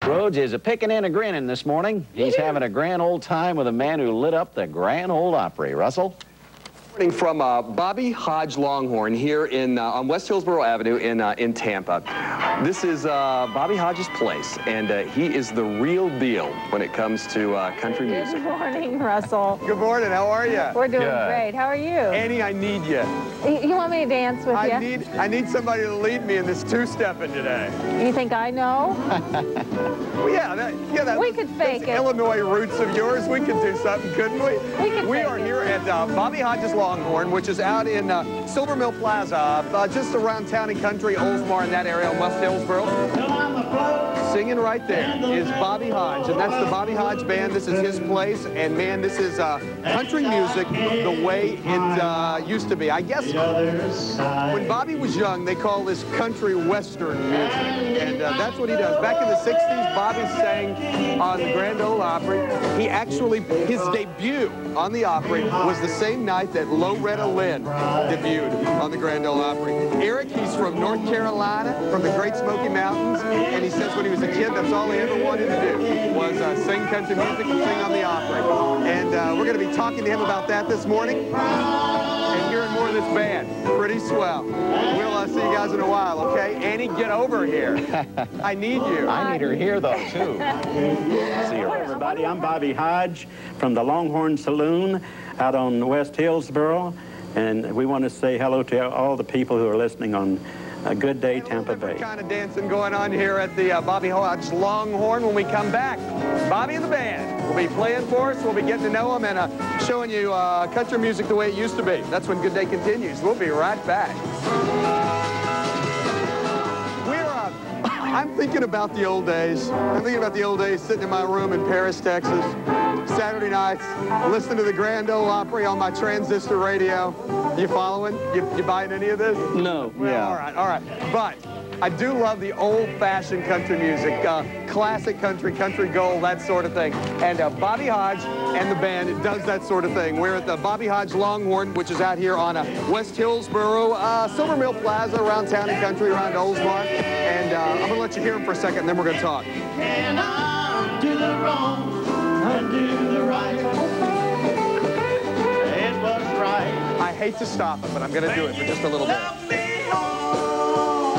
Rhodes is a picking and a grinning this morning. He's having a grand old time with a man who lit up the Grand Ole Opry. Russell? From Bobby Hodge Longhorn here on West Hillsborough Avenue in Tampa. This is Bobby Hodge's place, and he is the real deal when it comes to country music. Good morning, Russell. Good morning. How are you? We're doing great. How are you? Annie, I need you. You want me to dance with you? I need somebody to lead me in this two-stepping today. You think I know? Well, yeah, we could fake it. Illinois roots of yours. We could do something, couldn't we? We are here at Bobby Hodge's Longhorn, which is out in Silver Mill Plaza, just around Town and Country, Oldsmar, in that area in West Hillsborough. Singing right there is Bobby Hodge, and that's the Bobby Hodge Band. This is his place, and man, this is country music the way it used to be. I guess when Bobby was young, they called this country western music, and that's what he does. Back in the 60s, Bobby sang on the Grand Ole Opry. He actually, his debut on the Opry was the same night that Loretta Lynn debuted on the Grand Ole Opry. Eric, he's from North Carolina, from the Great Smoky Mountains, and he says when he was a kid, that's all he ever wanted to do was sing country music and sing on the Opry. And we're going to be talking to him about that this morning and hearing more of this band. Pretty swell. We'll see you guys in a while, okay? Annie, get over here. I need you. I need her here, though, too. See you, everybody. I'm Bobby Hodge from the Longhorn Saloon out on West Hillsborough, and we want to say hello to all the people who are listening on a Good Day, Tampa Bay. Kind of dancing going on here at the Bobby Hodge Longhorn. When we come back, Bobby and the band will be playing for us. We'll be getting to know them and showing you country music the way it used to be. That's when Good Day continues. We'll be right back. I'm thinking about the old days. I'm thinking about the old days sitting in my room in Paris, Texas, Saturday nights, listening to the Grand Ole Opry on my transistor radio. You following? You buying any of this? No. Well, Yeah. All right. But I do love the old-fashioned country music, classic country, country gold, that sort of thing. And Bobby Hodge and the band does that sort of thing. We're at the Bobby Hodge Longhorn, which is out here on West Hillsborough, Silver Mill Plaza, around Town and Country, around Oldsmar. And I'm going to let you hear him for a second, and then we're going to talk. Can I do the wrong, undo the right? It was right. I hate to stop it, but I'm going to do it for just a little bit.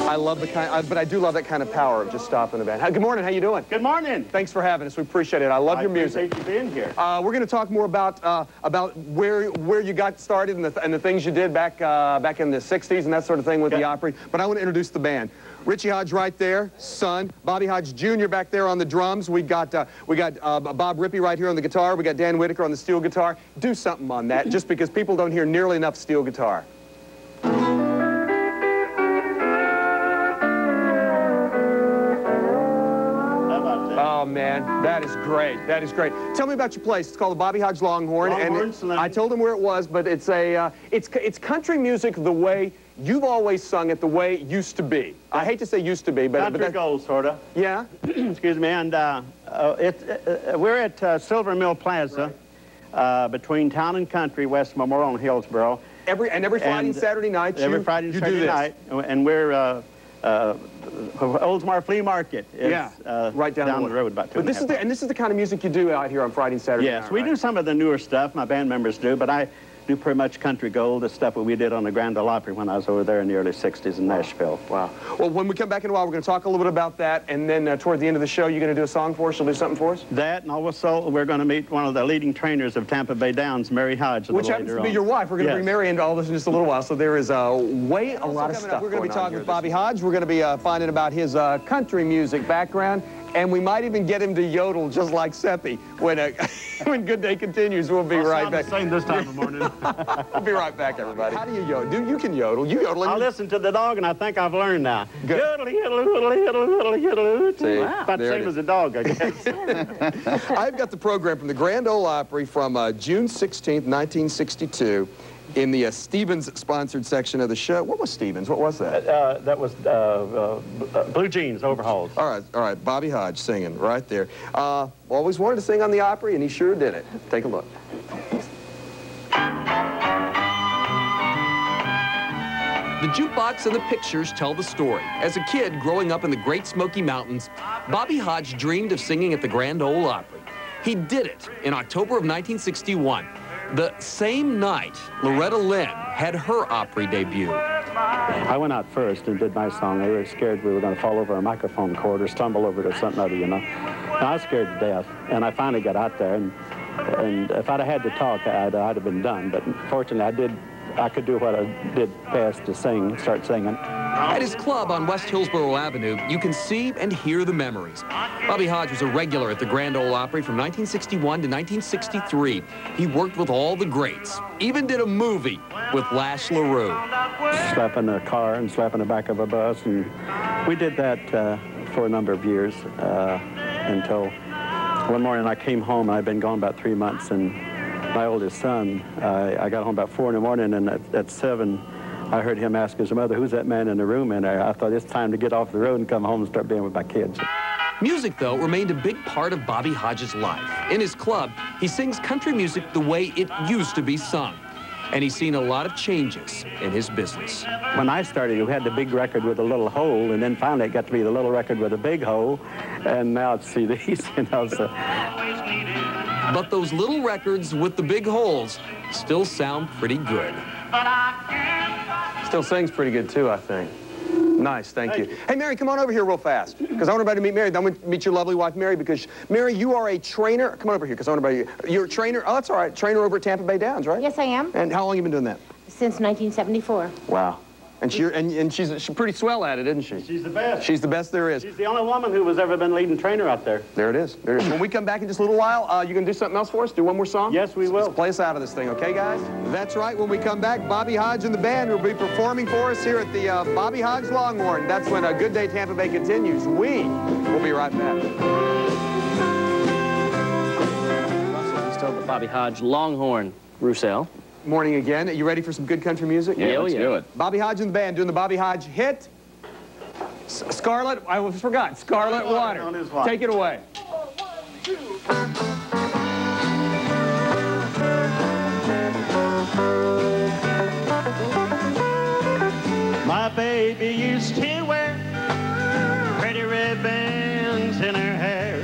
I love the kind, but I do love that kind of power of just stopping the band. Good morning. How you doing? Good morning. Thanks for having us. We appreciate it. I love your music. I appreciate you being here. We're going to talk more about where you got started and the things you did back in the 60s and that sort of thing with the Opry. But I want to introduce the band. Richie Hodge right there, son. Bobby Hodge Jr. back there on the drums. We got Bob Rippy right here on the guitar. We got Dan Whitaker on the steel guitar. Do something on that, just because people don't hear nearly enough steel guitar. Oh, man, that is great. That is great. Tell me about your place. It's called the Bobby Hodge Longhorn. Longhorn Saloon. I told him where it was, but it's it's country music the way you've always sung it, the way it used to be. I hate to say used to be, but Country gold, sort of. Yeah? Excuse me, and we're at Silver Mill Plaza, between Town and Country, West Memorial and Hillsborough. Every Friday and Saturday night, every Friday and Saturday night, and we're Oldsmar Flea Market is right down the road about 2 But this is the kind of music you do out here on Friday and Saturday Yes, night, we right? do some of the newer stuff. My band members do, but I do pretty much country gold, the stuff that we did on the Grand Ole Opry when I was over there in the early 60s in Nashville. Wow. Well, when we come back in a while, we're going to talk a little bit about that, and then toward the end of the show, you're going to do a song for us? You'll do something for us? That, and also we're going to meet one of the leading trainers of Tampa Bay Downs, Mary Hodge, which happens to be your wife. We're going to bring Mary into all this in just a little while, so there is a lot of stuff. We're going to be talking with Bobby Hodge. We're going to be finding about his country music background, and we might even get him to yodel just like Seppi when Good Day continues. We'll be right back. Same this time of the morning. We'll be right back, everybody. How do you yodel? You can yodel. You yodel. I listen to the dog, and I think I've learned now. Good. Yodel, yodel, yodel, yodel, yodel. See, about the same as a dog, I guess. I've got the program from the Grand Ole Opry from June 16th, 1962. In the Stevens-sponsored section of the show. What was Stevens? What was that? That was Blue Jeans overhauls. All right. Bobby Hodge singing right there. Always wanted to sing on the Opry, and he sure did it. Take a look. The jukebox and the pictures tell the story. As a kid growing up in the Great Smoky Mountains, Bobby Hodge dreamed of singing at the Grand Ole Opry. He did it in October of 1961. The same night, Loretta Lynn had her Opry debut. I went out first and did my song. They were scared we were going to fall over a microphone cord or stumble over to something other, you know. And I was scared to death, and I finally got out there, and if I'd have had to talk, I'd have been done. But fortunately, I could do what I did best, to sing, start singing. At his club on West Hillsborough Avenue, you can see and hear the memories. Bobby Hodge was a regular at the Grand Ole Opry from 1961 to 1963. He worked with all the greats, even did a movie with Lash LaRue. Slept in a car and slept in the back of a bus, and we did that for a number of years until one morning I came home. I'd been gone about 3 months, and my oldest son, I got home about 4 in the morning, and at 7, I heard him ask his mother, "Who's that man in the room in there?" I thought, it's time to get off the road and come home and start being with my kids. Music, though, remained a big part of Bobby Hodge's life. In his club, he sings country music the way it used to be sung. And he's seen a lot of changes in his business. When I started, we had the big record with a little hole, and then finally it got to be the little record with a big hole, and now it's CDs, you know, so. But those little records with the big holes still sound pretty good. Still sings pretty good, too, I think. Nice, thank you. Hey, Mary, come on over here real fast, because I want everybody to meet Mary. I want to meet your lovely wife, Mary, because, Mary, you are a trainer. Come on over here, because I want everybody. You're a trainer. Oh, that's all right. Trainer over at Tampa Bay Downs, right? Yes, I am. And how long have you been doing that? Since 1974. Wow. And she's pretty swell at it, isn't she? She's the best. She's the best there is. She's the only woman who has ever been leading trainer out there. There it is. There it is. When we come back in just a little while, you gonna do something else for us? Do one more song? Yes, we will. Let's play us out of this thing, okay, guys? That's right. When we come back, Bobby Hodge and the band will be performing for us here at the Bobby Hodge Longhorn. That's when Good Day Tampa Bay continues. We will be right back. Russell, we still have the Bobby Hodge Longhorn Roussel. Morning again. Are you ready for some good country music? Yeah, let's do it. Bobby Hodge and the band doing the Bobby Hodge hit. Scarlet, I forgot. Scarlet Water. Take it away. My baby used to wear pretty ribbons in her hair,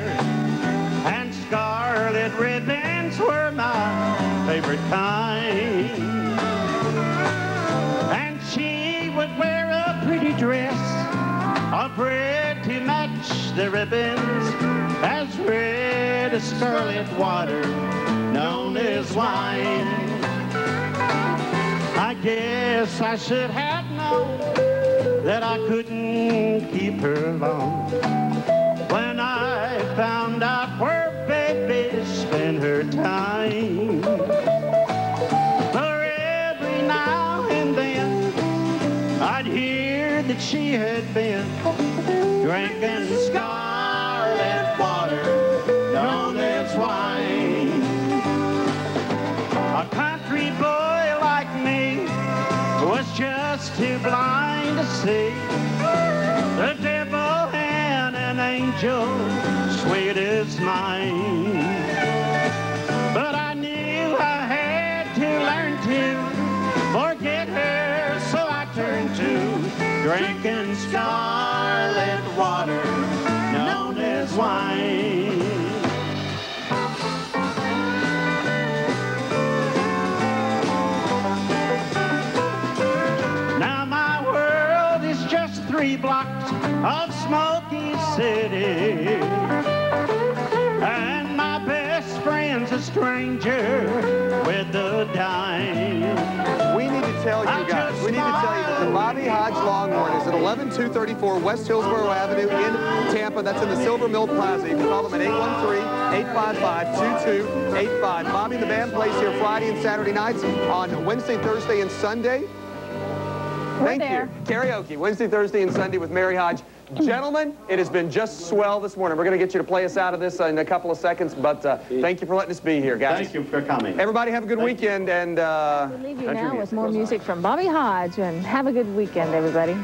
and scarlet ribbons were my favorite kind. And she would wear a pretty dress, all red to match the ribbons, as red as scarlet water, known as wine. I guess I should have known that I couldn't keep her long when I found out where baby spent her time. For every now and then I'd hear that she had been drinking scarlet water, known as wine. A country boy like me was just too blind to see the devil and an angel sweet as mine. But I knew I had to learn to forget her, so I turned to drinking scarlet water, known as wine. Now my world is just 3 blocks of Smoky City, and my best friend's a stranger with a dime. We need to tell you guys, that the Bobby Hodge Longhorn is at 11234 West Hillsborough Avenue in Tampa. That's in the Silver Mill Plaza. You can call them at 813-855-2285. Bobby and the band plays here Friday and Saturday nights, on Wednesday, Thursday, and Sunday. Thank you. Karaoke, Wednesday, Thursday, and Sunday with Mary Hodge. Gentlemen, it has been just swell this morning. We're going to get you to play us out of this in a couple of seconds, but thank you for letting us be here, guys. Thank you for coming. Everybody have a good weekend, and We'll leave you now with more music from Bobby Hodge, and have a good weekend, everybody.